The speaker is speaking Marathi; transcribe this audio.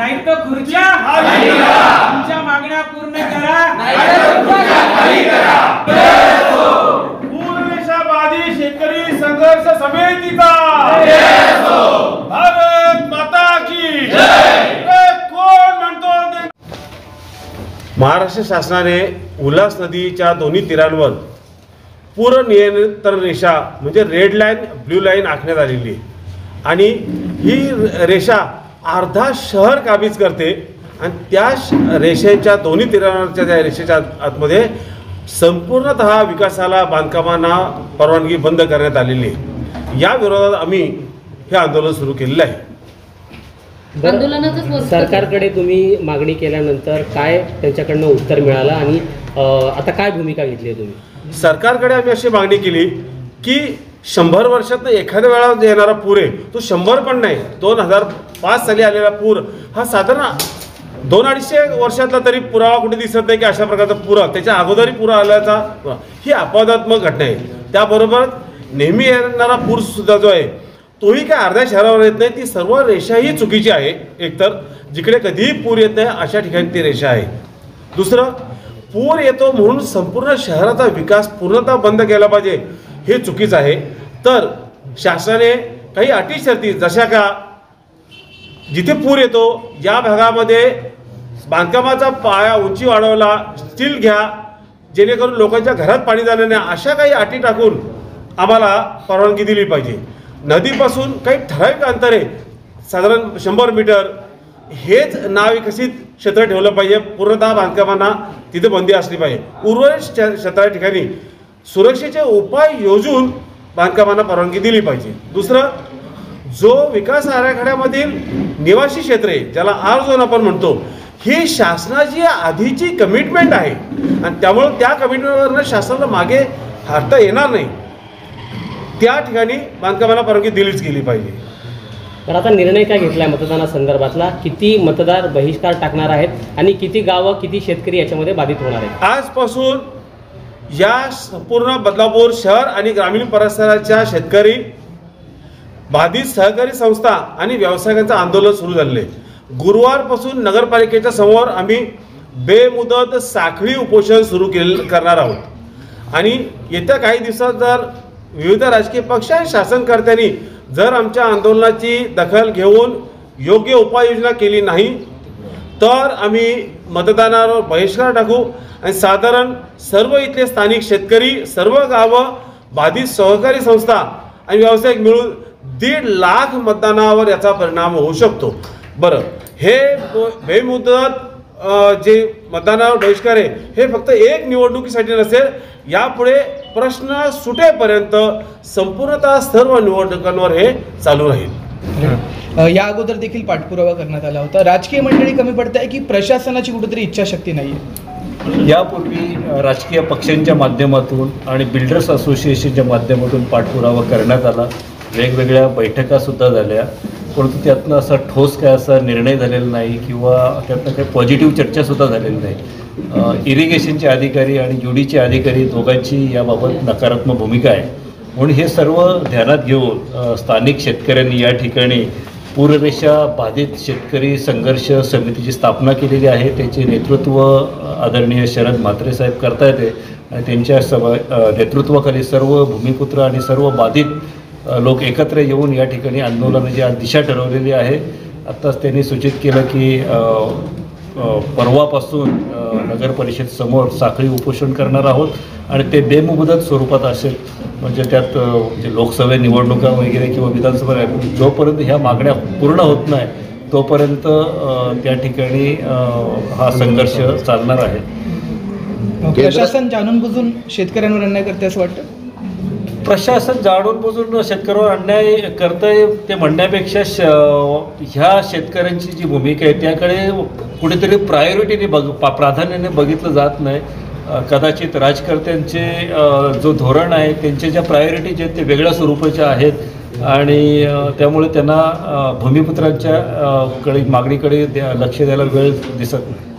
नाही तर खुर्च्या तुमच्या मागण्या पूर्ण करा पूर्णदेशवादी शेतकरी संघर्ष समितीचा भारत माता की कोण म्हणतो ते? महाराष्ट्र शासनाने उल्हास नदीच्या दोन्ही तीरांवर पूर नियंत्रण रेषा म्हणजे रेड लाईन ब्ल्यू लाईन आखण्यात आलेली आहे आणि ही रेषा अर्धा शहर काबीज करते आणि त्या रेषेच्या दोन्ही तीरांवरच्या त्या रेषेच्या आतमध्ये संपूर्णतः विकासाला बांधकामांना परवानगी बंद करण्यात आलेली आहे। या विरोधात आम्ही हे आंदोलन सुरू केलेलं आहे। आंदोलनाचं सरकारकडे तुम्ही मागणी केल्यानंतर काय त्यांच्याकडनं उत्तर मिळालं आणि आता काय भूमिका घेतली आहे तुम्ही? सरकारकडे आम्ही अशी मागणी केली की 100 वर्षात एखाद्या वेळा येणारा पूर आहे तो 100 पण नाही, 2005 साली आलेला पूर हा साधारण 200-250 वर्षातला तरी पुरावा कुठे दिसत नाही की अशा प्रकारचा पुरा त्याच्या अगोदरही पुरा आल्याचा ही अपवादात्मक घटना आहे। त्याबरोबर नेहमी येणारा पूर सुद्धा जो आहे तोही काय अर्ध्या शहरावर येत नाही, ती सर्व रेषाही चुकीची आहे। एकतर जिकडे कधीही पूर येत नाही अशा ठिकाणी ती रेषा आहे। दुसरं, पूर येतो म्हणून संपूर्ण शहराचा विकास पूर्णतः बंद केला पाहिजे हे चुकीचं आहे। तर शासनाने काही अटी शर्ती जशा का जिथे पूर येतो या भागामध्ये बांधकामाचा पाया उंची वाढवला, स्टील घ्या जेणेकरून लोकांच्या घरात पाणी जाणार नाही, अशा काही अटी टाकून आम्हाला परवानगी दिली पाहिजे। नदीपासून काही ठराविक अंतर आहे साधारण 100 मीटर हेच नाविकसित क्षेत्र ठेवलं पाहिजे। पूर्णतः बांधकामांना तिथे बंदी असली पाहिजे। उर्वरित क्षेत्रा ठिकाणी सुरक्षेचे उपाय योजून बांधकामांना परवानगी दिली पाहिजे। दुसरं, जो विकास आराखड्यामधील निवासी क्षेत्र आहे ज्याला आर झोन आपण म्हणतो, ही शासनाची आधीची कमिटमेंट आहे आणि त्यामुळे त्या कमिटमेंटवरनं शासनाला मागे हटता येणार नाही। त्या ठिकाणी बांधकामाला परवानगी दिलीच गेली पाहिजे। तर आता निर्णय काय घेतला आहे मतदानासंदर्भातला? किती मतदार बहिष्कार टाकणार आहेत आणि किती गावं किती शेतकरी याच्यामध्ये बाधित होणार आहेत? आजपासून या संपूर्ण बदलापूर शहर आणि ग्रामीण परिसराच्या शेतकरी बाधित सहकारी संस्था आणि व्यावसायिकांचं आंदोलन सुरू झालेलं आहे। गुरुवारपासून नगरपालिकेच्या समोर आम्ही बेमुदत साखळी उपोषण सुरू करणार आहोत आणि येत्या काही दिवसात जर विविध राजकीय पक्ष आणि शासनकर्त्यांनी जर आमच्या आंदोलनाची दखल घेऊन योग्य उपाययोजना केली नाही तर आम्ही मतदानावर बहिष्कार टाकू आणि साधारण सर्व इथले स्थानिक शेतकरी, सर्व गावं, बाधित सहकारी संस्था आणि व्यावसायिक मिळून 1.5 लाख मतदानावर याचा परिणाम होऊ शकतो। बरं, हे बेमुदत जे मतदानावर बहिष्कार आहे हे फक्त एक निवडणुकीसाठी नसेल, यापुढे प्रश्न सुटेपर्यंत संपूर्णतः सर्व निवडणुकांवर हे चालू राहील। या अगोदर देखील पाठपुरावा करण्यात आला होता। राजकीय मंडळी कमी पडत आहे की प्रशासनाची कुठेतरी इच्छाशक्ती नाही आहे? यापूर्वी राजकीय पक्षांच्या माध्यमातून आणि बिल्डर्स असोसिएशनच्या माध्यमातून पाठपुरावा करण्यात आला, वेगवेगळ्या बैठकासुद्धा झाल्या, परंतु त्यातनं असा ठोस काय असा निर्णय झालेला नाही किंवा त्यातनं काही पॉझिटिव्ह चर्चासुद्धा झालेली नाही। इरिगेशनचे अधिकारी आणि युडीचे अधिकारी दोघांची याबाबत नकारात्मक भूमिका आहे। म्हणून हे सर्व ध्यानात घेऊन स्थानिक शेतकऱ्यांनी या ठिकाणी पूररेषा बाधित शेतकरी संघर्ष समितीची स्थापना केलेली आहे। त्याचे नेतृत्व आदरणीय शरद म्हात्रे साहेब करता येते आणि त्यांच्या नेतृत्वाखाली सर्व भूमिपुत्र आणि सर्व बाधित लोक एकत्र येऊन या ठिकाणी आंदोलनाची आज दिशा ठरवलेली आहे। आत्ताच त्यांनी सूचित केलं की परवापासून नगर परिषद समोर साखळी उपोषण करणार आहोत आणि ते बेमुदत स्वरूपात असेल, म्हणजे त्यात म्हणजे लोकसभा निवडणुका वगैरे किंवा विधानसभा जोपर्यंत ह्या मागण्या पूर्ण होत नाही तोपर्यंत त्या ठिकाणी हा संघर्ष चालणार आहे। प्रशासन जाणून बुजून शेतकऱ्यांवर अन्याय करते असं वाटतं? प्रशासन जाणून बुजून शेतकऱ्यांवर अन्याय करतंय ते म्हणण्यापेक्षा ह्या शेतकऱ्यांची जी भूमिका आहे त्याकडे कुठेतरी प्रायोरिटीने प्राधान्याने बघितलं जात नाही। कदाचित राजकर्त्यांचे जो धोरण आहे त्यांचे ज्या प्रायोरिटी जे ते वेगळ्या स्वरूपाच्या आहेत आणि त्यामुळे त्यांना भूमिपुत्रांच्या मागणीकडे लक्ष द्यायला वेळ दिसत नाही।